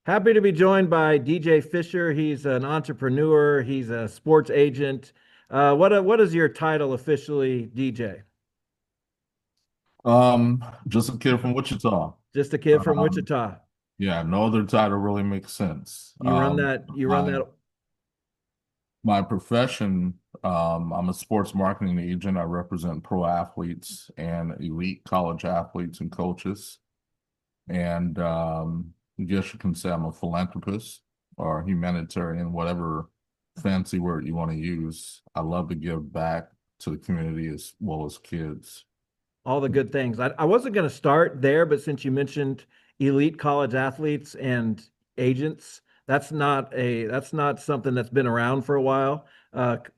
Happy to be joined by DJ Fisher. He's an entrepreneur. He's a sports agent. What is your title officially, DJ? Just a kid from Wichita. Just a kid from Um, Wichita. yeah, no other title really makes sense. You run that. You run My that. my profession, I'm a sports marketing agent. I represent pro athletes and elite college athletes and coaches. And I guess you can say I'm a philanthropist or humanitarian, whatever fancy word you want to use. I love to give back to the community as well as kids. All the good things. I wasn't going to start there, but since you mentioned elite college athletes and agents, that's not something that's been around for a while.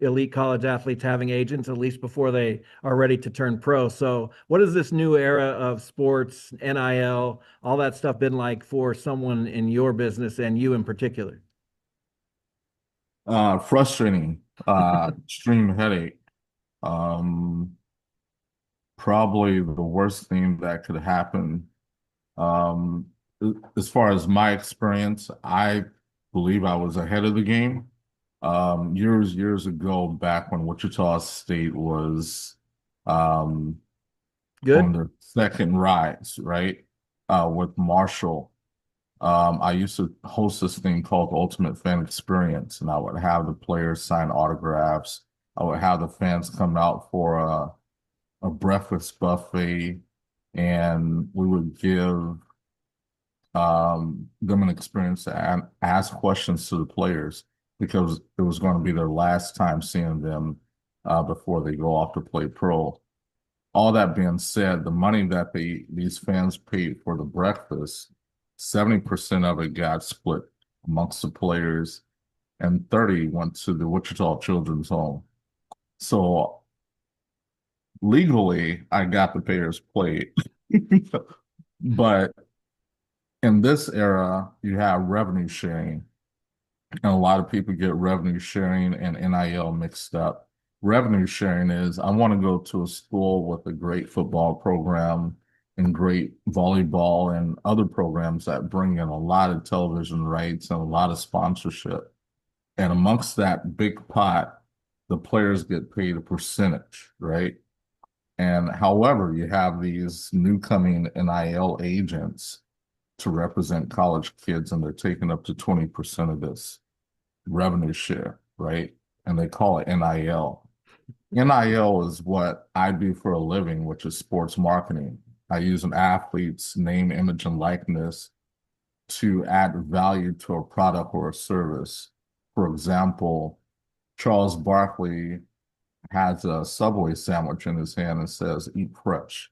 Elite college athletes having agents, at least before they are ready to turn pro. So, what has this new era of sports, NIL, all that stuff been like for someone in your business and you in particular? Frustrating, extreme headache. Um, Probably the worst thing that could happen. Um, as far as my experience, I believe I was ahead of the game. Years ago, back when Wichita State was um, on Good. their second rise, right? With Marshall. I used to host this thing called the Ultimate Fan Experience, and I would have the players sign autographs. I would have the fans come out for a breakfast buffet, and we would give them an experience to ask questions to the players because it was going to be their last time seeing them before they go off to play pro. All that being said, the money that these fans paid for the breakfast, 70% of it got split amongst the players, and 30 went to the Wichita Children's Home. So legally, I got the players paid, but in this era, you have revenue sharing, and a lot of people get revenue sharing and NIL mixed up. Revenue sharing is I want to go to a school with a great football program and great volleyball and other programs that bring in a lot of television rights and a lot of sponsorship. And amongst that big pot, the players get paid a percentage, right? And however, you have these new coming NIL agents to represent college kids, and they're taking up to 20% of this revenue share, right? And they call it NIL. NIL is what I do for a living, which is sports marketing. I use an athlete's name, image, and likeness to add value to a product or a service. For example, Charles Barkley has a Subway sandwich in his hand and says, "Eat fresh."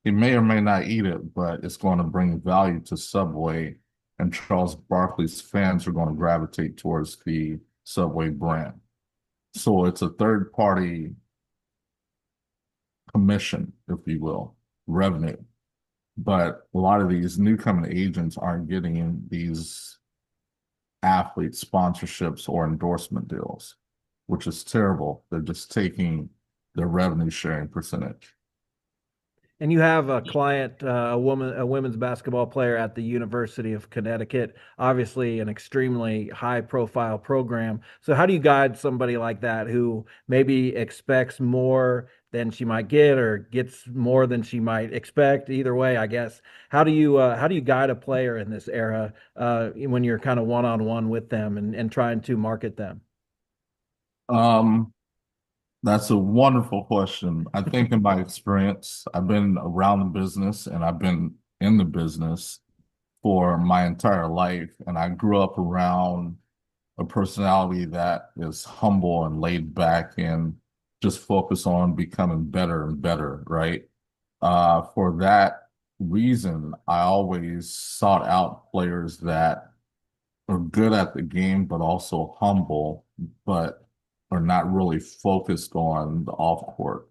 He may or may not eat it, but it's going to bring value to Subway, and Charles Barkley's fans are going to gravitate towards the Subway brand. So it's a third party commission, if you will, revenue. But a lot of these new coming agents aren't getting these athlete sponsorships or endorsement deals, which is terrible. They're just taking their revenue sharing percentage. And you have a client, a women's basketball player at the University of Connecticut, obviously an extremely high profile program. So how do you guide somebody like that who maybe expects more than she might get or gets more than she might expect? Either way, I guess. How do you guide a player in this era when you're kind of one on one with them and trying to market them? Um, That's a wonderful question. I think in my experience, I've been around the business and I've been in the business for my entire life. And I grew up around a personality that is humble and laid back and just focus on becoming better and better, right? For that reason, I always sought out players that are good at the game, but also humble, but are not really focused on the off-court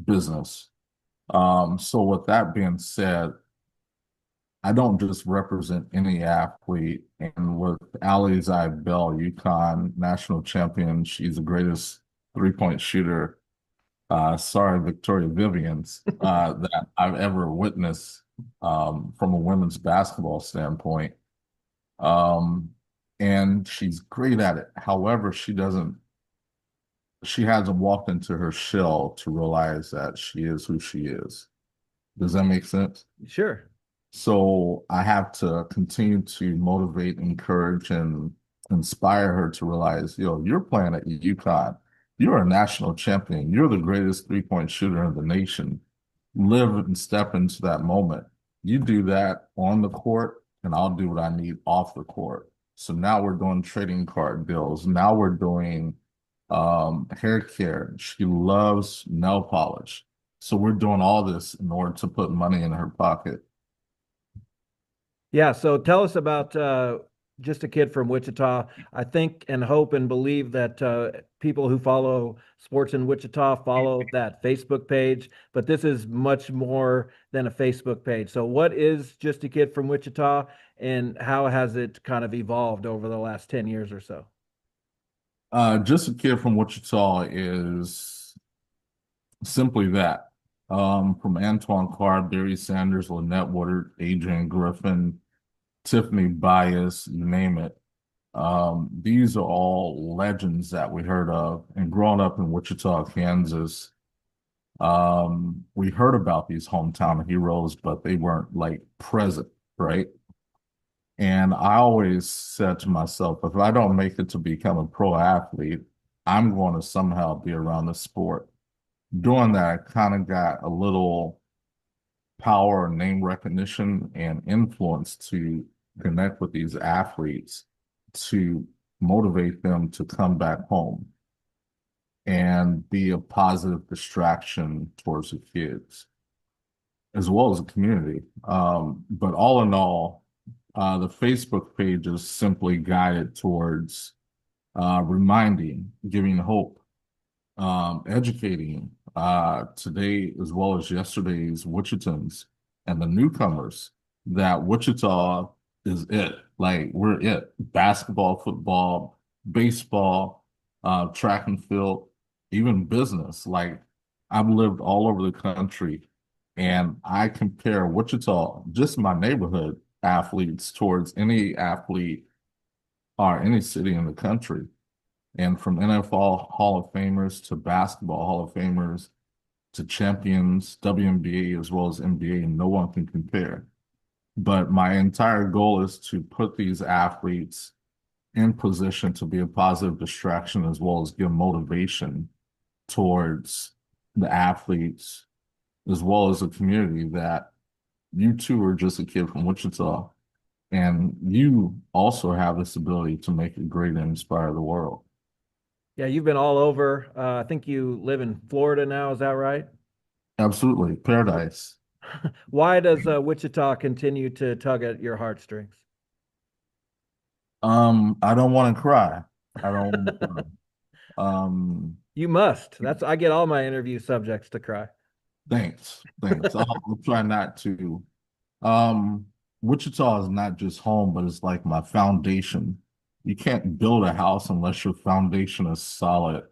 business. So with that being said, I don't just represent any athlete. And with Ali's Bell, UConn national champion, she's the greatest three-point shooter. Sorry, Victoria Vivian's that I've ever witnessed from a women's basketball standpoint. Um, and she's great at it. However, she hasn't walked into her shell to realize that she is who she is. Does that make sense? Sure. So I have to continue to motivate, encourage, and inspire her to realize, yo, you're playing at UConn. You're a national champion. You're the greatest three-point shooter in the nation. Live and step into that moment. You do that on the court, and I'll do what I need off the court. So now we're doing trading card deals. Now we're doing hair care. She loves nail polish. So we're doing all this in order to put money in her pocket. Yeah, so tell us about just a kid from Wichita. I think and hope and believe that people who follow sports in Wichita follow that Facebook page, but this is much more than a Facebook page. So, what is just a kid from Wichita, and how has it kind of evolved over the last 10 years or so? Just a kid from Wichita is simply that. From Antoine Carr, Barry Sanders, Lynette Woodard, Adrian Griffin, Tiffany Bias, you name it. These are all legends that we heard of. And growing up in Wichita, Kansas, we heard about these hometown heroes, but they weren't like present, right? And I always said to myself, if I don't make it to become a pro athlete, I'm going to somehow be around the sport. Doing that, I kind of got a little power, name recognition, and influence to connect with these athletes to motivate them to come back home and be a positive distraction towards the kids as well as the community. But all in all, the Facebook page is simply guided towards reminding, giving hope, educating today as well as yesterday's Wichitans and the newcomers that Wichita is it. Like we're it. Basketball, football, baseball, track and field, even business. Like I've lived all over the country and I compare Wichita, just my neighborhood athletes towards any athlete or any city in the country. And from NFL Hall of Famers to basketball Hall of Famers to champions, WNBA as well as NBA, no one can compare. But my entire goal is to put these athletes in position to be a positive distraction as well as give motivation towards the athletes as well as the community that you too are just a kid from Wichita and you also have this ability to make it great and inspire the world. Yeah, you've been all over. I think you live in Florida now. Is that right? Absolutely. Paradise. Why does Wichita continue to tug at your heartstrings? I don't want to cry. I don't want to cry. Um, You must. That's I get all my interview subjects to cry. thanks. Thanks. I'll try not to. Um, Wichita is not just home, but it's like my foundation. You can't build a house unless your foundation is solid.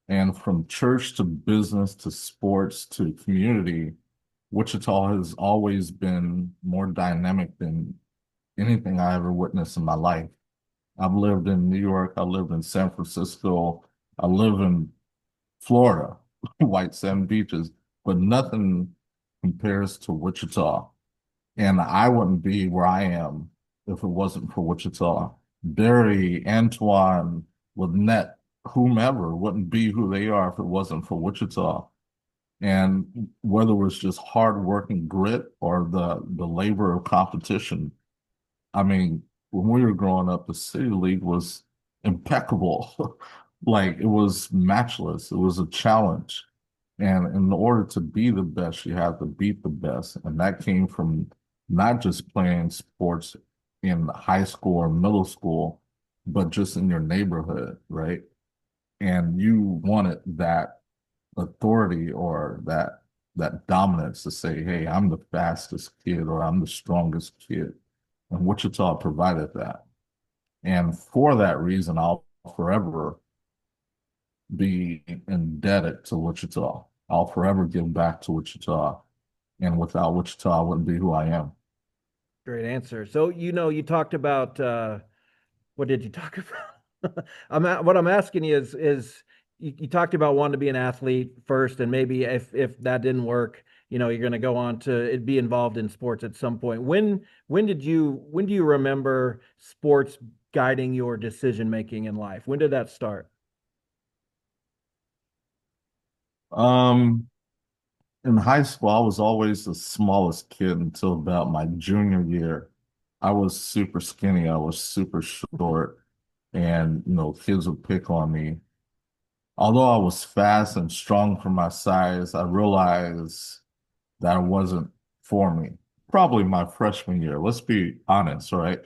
And from church to business to sports to community, Wichita has always been more dynamic than anything I ever witnessed in my life. I've lived in New York, I lived in San Francisco, I live in Florida, white sand beaches, but nothing compares to Wichita. And I wouldn't be where I am if it wasn't for Wichita. Barry, Antoine, Lynette, whomever wouldn't be who they are if it wasn't for Wichita. And whether it was just hard work and grit or the labor of competition, I mean, when we were growing up, the City League was impeccable. Like it was matchless. It was a challenge. And in order to be the best, you have to beat the best. And that came from not just playing sports in high school or middle school, but just in your neighborhood, right? And you wanted that authority or that dominance to say, hey, I'm the fastest kid or I'm the strongest kid. And Wichita provided that. And for that reason, I'll forever be indebted to Wichita. I'll forever give back to Wichita. And without Wichita, I wouldn't be who I am. Great answer. So, you talked about what did you talk about? What I'm asking you is you talked about wanting to be an athlete first, and maybe if that didn't work, you're going to go on to be involved in sports at some point. When do you remember sports guiding your decision making in life? When did that start? Um, in high school, I was always the smallest kid until about my junior year. I was super skinny. I was super short, and kids would pick on me. Although I was fast and strong for my size, I realized that wasn't for me. Probably my freshman year. Let's be honest, right?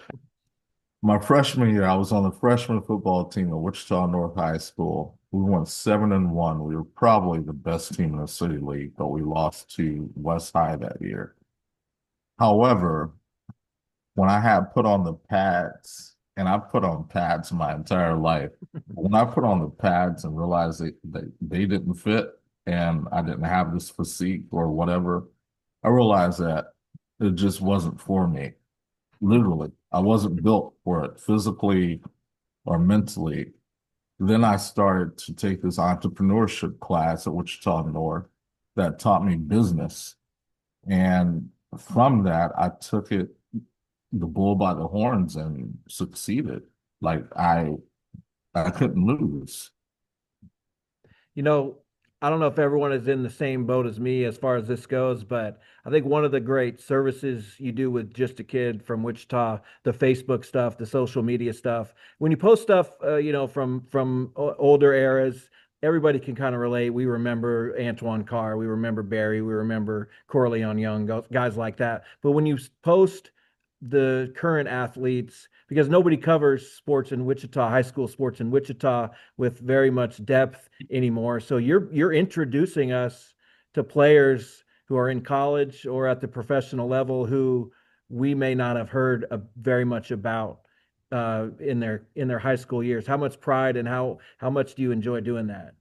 My freshman year, I was on the freshman football team at Wichita North High School. We went 7-1. We were probably the best team in the city league, but we lost to West High that year. However, when I had put on the pads, and I put on pads my entire life, when I put on the pads and realized that they didn't fit and I didn't have this physique or whatever, I realized that it just wasn't for me. Literally, I wasn't built for it physically or mentally. Then I started to take this entrepreneurship class at Wichita North that taught me business. And from that, I took the bull by the horns and succeeded. Like I couldn't lose. You know, I don't know if everyone is in the same boat as me as far as this goes, but I think one of the great services you do with Just a Kid from Wichita, the Facebook stuff, the social media stuff, when you post stuff, from older eras, everybody can kind of relate. We remember Antoine Carr, we remember Barry, we remember Corleone Young, guys like that. But when you post the current athletes, because nobody covers sports in Wichita, high school sports in Wichita with very much depth anymore. So you're introducing us to players who are in college or at the professional level who we may not have heard very much about in their high school years. How much pride and how much do you enjoy doing that?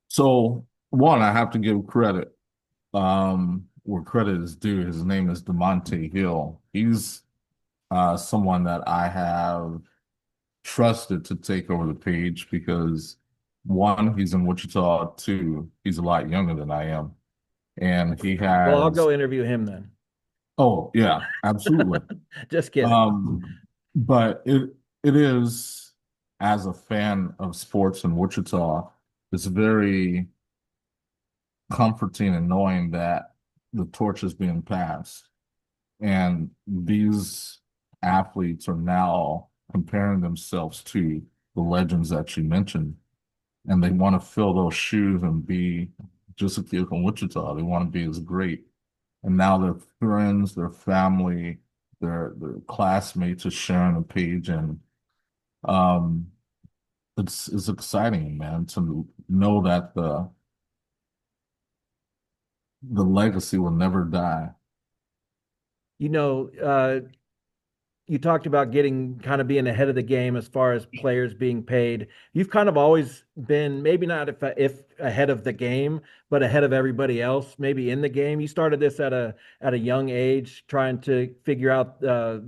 So one, I have to give credit where credit is due. His name is DeMonte Hill. He's someone that I have trusted to take over the page because one, he's in Wichita. Two, he's a lot younger than I am. And he Well, I'll has, go interview him then. oh yeah, absolutely. Just kidding. But it is, as a fan of sports in Wichita, it's very comforting and knowing that the torch is being passed. And these athletes are now comparing themselves to the legends that you mentioned, and they want to fill those shoes and be just a kid from Wichita. They want to be as great. And now their friends, their family, their classmates are sharing the page, and um, it's exciting, man, to know that the legacy will never die. You know, you talked about getting kind of being ahead of the game as far as players being paid. You've kind of always been maybe not if ahead of the game, but ahead of everybody else, maybe in the game. You started this at a young age, trying to figure out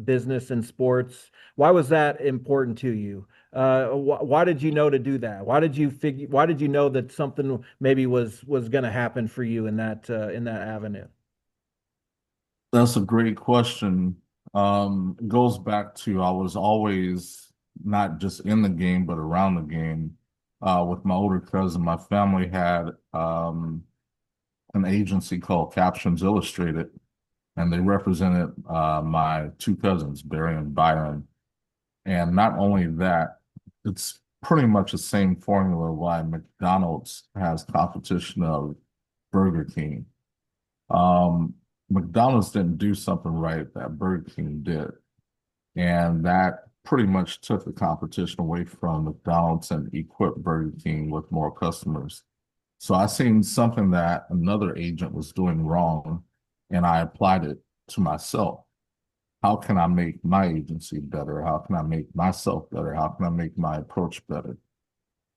business and sports. Why was that important to you? Why did you know to do that? Why did you know that something maybe was going to happen for you in that avenue? That's a great question. It goes back to I was always not just in the game, but around the game. With my older cousin, my family had an agency called Captions Illustrated, and they represented my two cousins, Barry and Byron. And not only that, it's pretty much the same formula why McDonald's has competition of Burger King. Um, McDonald's didn't do something right that Burger King did. And that pretty much took the competition away from McDonald's and equipped Burger King with more customers. So I seen something that another agent was doing wrong, and I applied it to myself. How can I make my agency better? How can I make myself better? How can I make my approach better?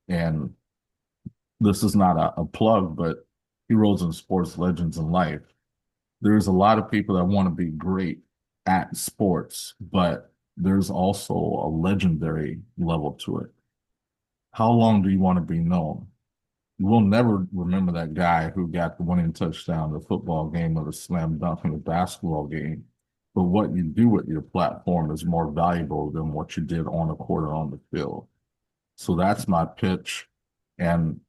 And this is not a plug, but heroes in sports, legends in life. There's a lot of people that want to be great, at sports, but there's also a legendary level to it. How long do you want to be known? You will never remember that guy who got the winning touchdown, the football game, or the slam dunk in the basketball game. But what you do with your platform is more valuable than what you did on the court or on the field. So that's my pitch. And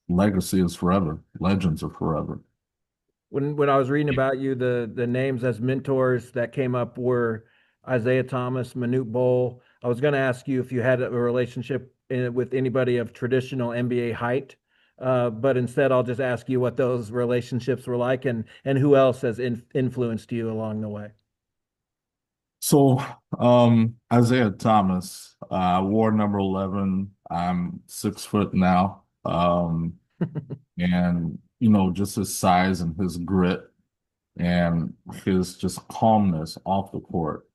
legacy is forever. Legends are forever. When I was reading about you, the names as mentors that came up were Isaiah Thomas, Manute Bol. I was going to ask you if you had a relationship with anybody of traditional NBA height, but instead I'll just ask you what those relationships were like and who else has influenced you along the way. So, Isaiah Thomas, wore number 11. I'm 6 foot now. And, just his size and his grit and his just calmness off the court.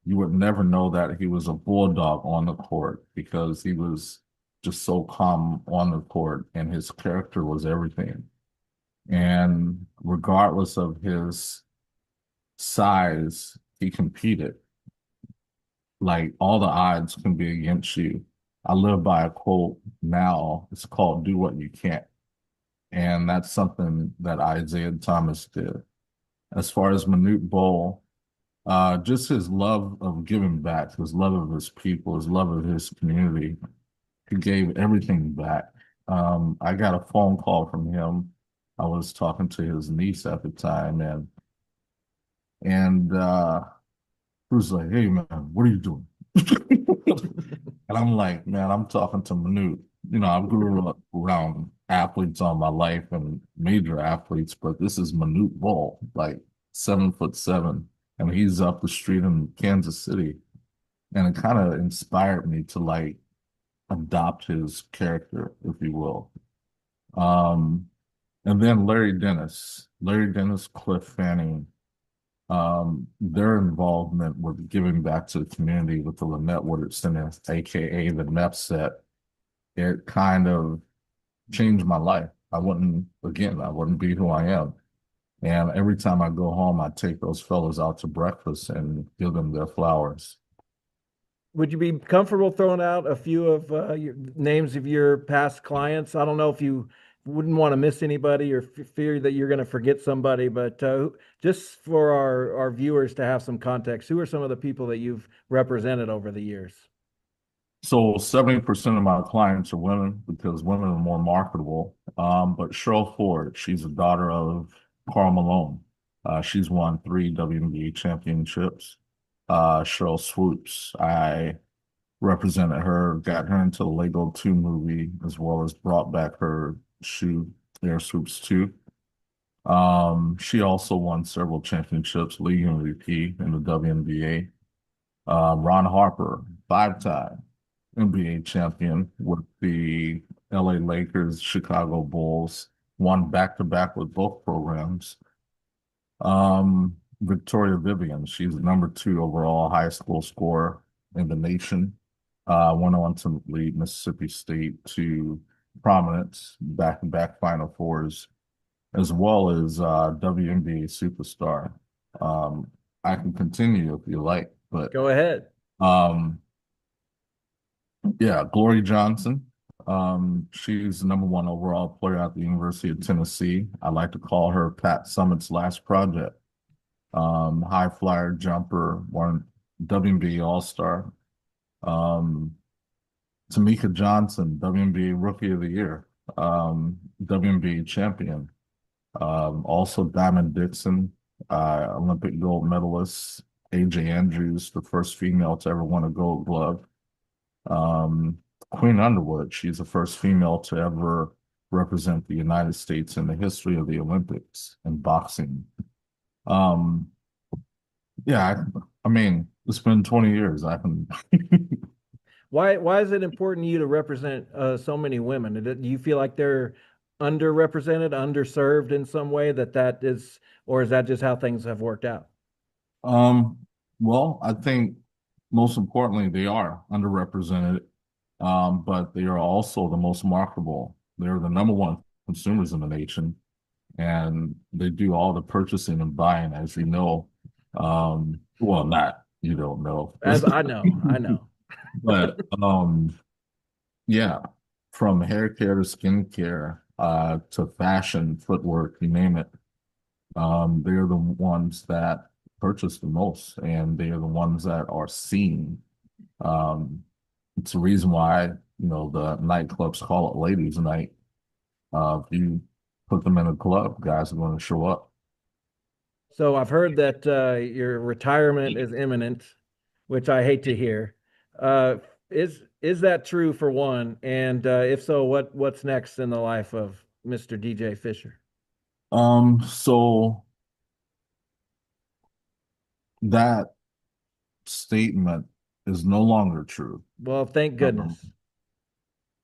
You would never know that he was a bulldog on the court because he was just so calm on the court and his character was everything. And regardless of his size, he competed. Like all the odds can be against you. I live by a quote now. It's called "Do what you can't," and that's something that Isaiah Thomas did. As far as Manute Bol, just his love of giving back, his love of his people, his love of his community. He gave everything back. I got a phone call from him. I was talking to his niece at the time, and he was like, "Hey man, what are you doing?" And I'm like, "Man, I'm talking to Manute. I grew up around athletes all my life and major athletes, but this is Manute Bol, like 7'7", and he's up the street in Kansas City." And it kind of inspired me to like adopt his character, if you will. Um, and then Larry Dennis, Cliff Fanning, their involvement with giving back to the community with the Lynette Woodard Center, aka the NEP set, it kind of changed my life. I wouldn't be who I am. And every time I go home, I take those fellows out to breakfast and give them their flowers. Would you be comfortable throwing out a few of your names of your past clients? I don't know if you wouldn't want to miss anybody or fear that you're going to forget somebody, but just for our viewers to have some context, who are some of the people that you've represented over the years? So 70% of my clients are women because women are more marketable. But Cheryl Ford, she's a daughter of Karl Malone. She's won 3 WNBA championships. Cheryl Swoops, I represented her, got her into the Lego 2 movie, as well as brought back her shoe, Air Swoops 2. She also won several championships, league MVP in the WNBA. Ron Harper, 5-time NBA champion with the LA Lakers, Chicago Bulls, won back-to-back with both programs. Victoria Vivian, she's the number 2 overall high school scorer in the nation. Went on to lead Mississippi State to prominence, back-to-back Final Fours, as well as WNBA superstar. I can continue if you like, but Go ahead. um, yeah, Glory Johnson. She's the number 1 overall player at the University of Tennessee. I like to call her Pat Summitt's last project. High flyer jumper, one WNBA All-Star. Um, Tamika Johnson, WNBA Rookie of the Year, WNBA champion. Also Diamond Dixon, Olympic gold medalist. AJ Andrews, the first female to ever win a gold glove. Um, Queen Underwood, she's the first female to ever represent the United States in the history of the Olympics in boxing. Um, yeah, I mean, it's been 20 years. I can. Why is it important to you to represent so many women? Do you feel like they're underrepresented, underserved in some way that is, or is that just how things have worked out? Um, well, I think most importantly, they are underrepresented, but they are also the most marketable. They're the number 1 consumers in the nation, and they do all the purchasing and buying, as you know. Well, not you don't know, As I know, I know. but yeah, from hair care to skincare, to fashion, footwork, you name it. They're the ones that purchase the most, and they are the ones that are seen. Um, it's the reason why, the nightclubs call it ladies' night. If you put them in a club, guys are going to show up. So I've heard that your retirement is imminent, which I hate to hear. Uh, is that true for one? And if so, what's next in the life of Mr. DJ Fisher? So that statement is no longer true. Well, thank Um, goodness.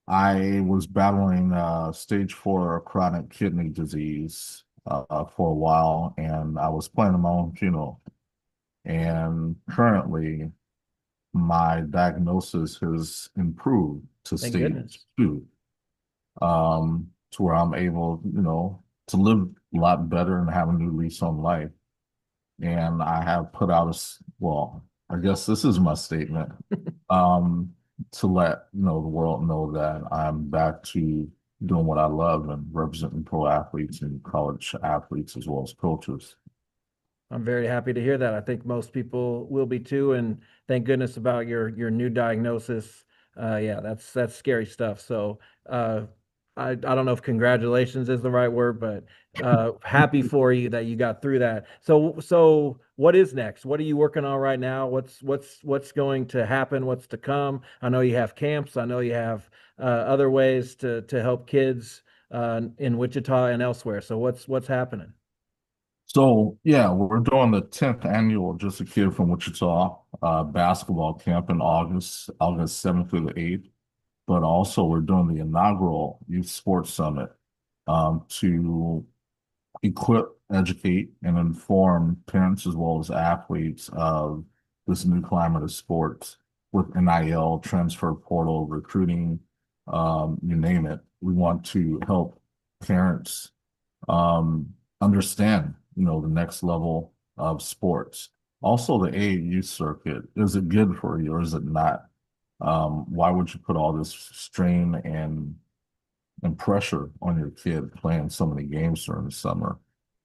I was battling stage 4 chronic kidney disease for a while, and I was planning my own funeral. And currently, my diagnosis has improved to Thank stage goodness. 2, to where I'm able, to live a lot better and have a new lease on life. And I have put out well, I guess this is my statement, um, to let the world know that I'm back to doing what I love and representing pro athletes and college athletes as well as coaches. I'm very happy to hear that. I think most people will be too, and thank goodness about your new diagnosis. Yeah, that's scary stuff. So uh, I don't know if congratulations is the right word, but happy for you that you got through that. So what is next? What are you working on right now? What's going to happen? What's to come? I know you have camps. I know you have other ways to help kids in Wichita and elsewhere. So what's happening? So yeah, we're doing the 10th annual Just a Kid from Wichita basketball camp in August 7th through the 8th. But also we're doing the inaugural Youth Sports Summit to equip, educate, and inform parents as well as athletes of this new climate of sports with NIL, transfer portal, recruiting, you name it. We want to help parents understand, the next level of sports. Also, the AAU circuit, is it good for you or is it not? Why would you put all this strain and pressure on your kid playing so many games during the summer?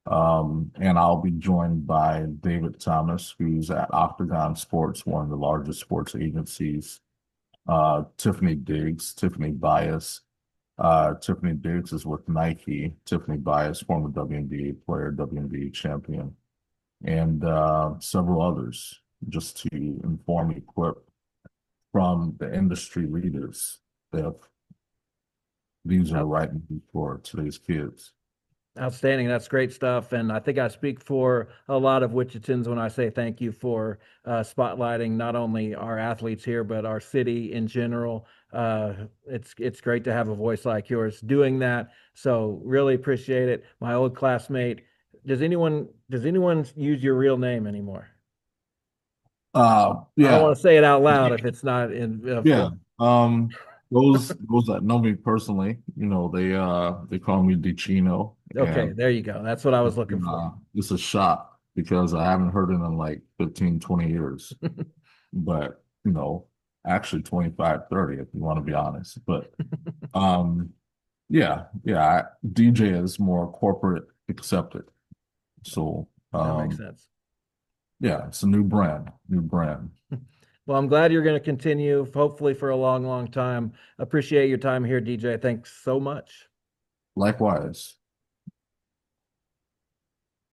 And I'll be joined by David Thomas, who's at Octagon Sports, one of the largest sports agencies. Tiffany Diggs, Tiffany Bias. Tiffany Diggs is with Nike. Tiffany Bias, former WNBA player, WNBA champion, and several others, just to inform, equip from the industry leaders that these are the right moves for today's kids. Outstanding. That's great stuff. And I think I speak for a lot of Wichitans when I say thank you for spotlighting not only our athletes here, but our city in general. It's great to have a voice like yours doing that. So really appreciate it. My old classmate, does anyone use your real name anymore? I don't Yeah, want to say it out loud if it's not in yeah. full. Those that know me personally, they call me DiCino, Okay, and there you go. That's what I was looking for. it's a shock because I haven't heard it in like 15, 20 years. But, actually 25, 30, if you want to be honest. But um, yeah, DJ is more corporate accepted. So That makes sense. yeah, it's a new brand, new brand. Well, I'm glad you're going to continue, hopefully for a long, long time. Appreciate your time here, DJ. Thanks so much. Likewise.